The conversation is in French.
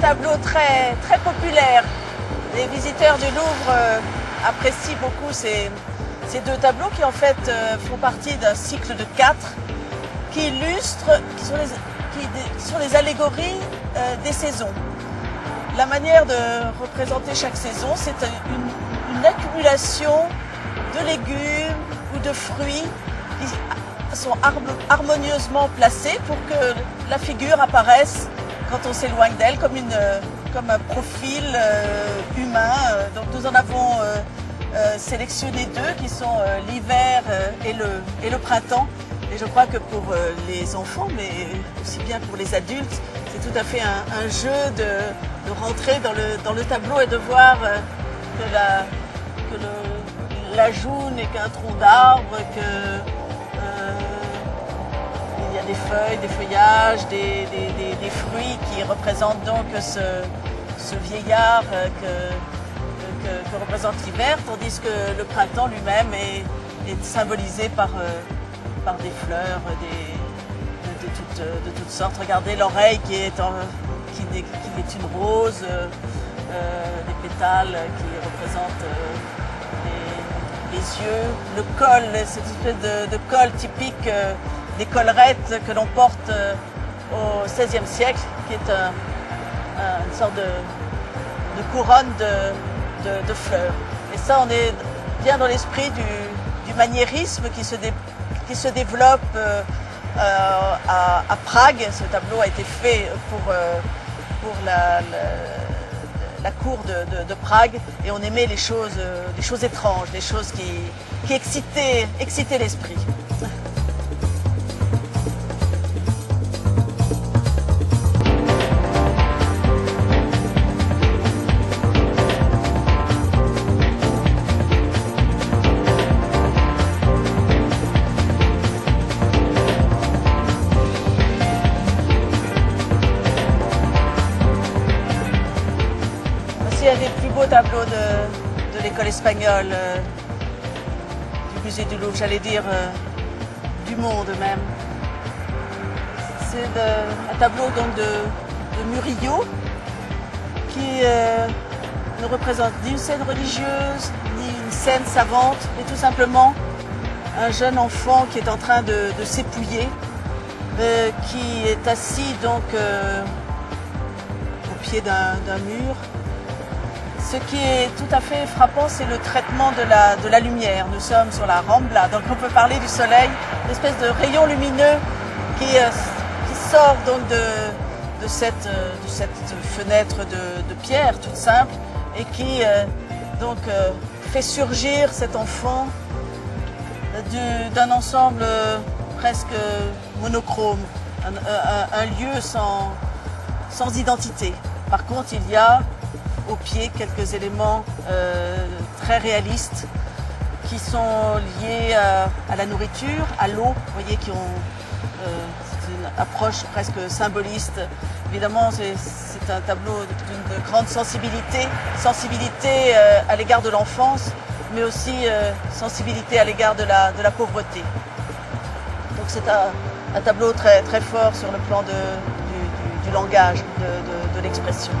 tableau très, très populaire. Les visiteurs du Louvre apprécient beaucoup ces deux tableaux qui en fait font partie d'un cycle de 4 qui illustrent, qui sont les allégories des saisons. La manière de représenter chaque saison, c'est une accumulation de légumes ou de fruits qui sont harmonieusement placés pour que la figure apparaisse quand on s'éloigne d'elle comme un profil humain. Donc nous en avons sélectionné deux qui sont l'hiver et le printemps. Et je crois que pour les enfants, mais aussi bien pour les adultes, c'est tout à fait un jeu de rentrer dans le tableau et de voir que la joue n'est qu'un tronc d'arbre, il y a des feuilles, des feuillages, des fruits qui représentent donc ce vieillard que représente l'hiver, tandis que le printemps lui-même est symbolisé par des fleurs de toutes sortes. Regardez l'oreille qui est une rose, des pétales qui représentent les yeux, le col, cette espèce de col typique des collerettes que l'on porte au XVIe siècle, qui est une sorte de couronne de fleurs. Et ça, on est bien dans l'esprit du maniérisme qui se développe à Prague. Ce tableau a été fait pour la cour de Prague, et on aimait les choses étranges, des choses qui excitaient l'esprit. C'est un des plus beaux tableaux de l'école espagnole, du musée du Louvre, j'allais dire du monde même. C'est un tableau donc de Murillo qui ne représente ni une scène religieuse, ni une scène savante, mais tout simplement un jeune enfant qui est en train de s'épouiller, qui est assis donc au pied d'un mur. Ce qui est tout à fait frappant, c'est le traitement de la lumière. Nous sommes sur la Rambla, donc on peut parler du soleil, une espèce de rayon lumineux qui sort donc de cette fenêtre de pierre toute simple et qui donc fait surgir cet enfant d'un ensemble presque monochrome, un lieu sans identité. Par contre, il y a au pied quelques éléments très réalistes qui sont liés à la nourriture, à l'eau, vous voyez, qui ont une approche presque symboliste. Évidemment, c'est un tableau d'une grande sensibilité à l'égard de l'enfance, mais aussi sensibilité à l'égard de la pauvreté. Donc c'est un tableau très, très fort sur le plan du langage, de l'expression.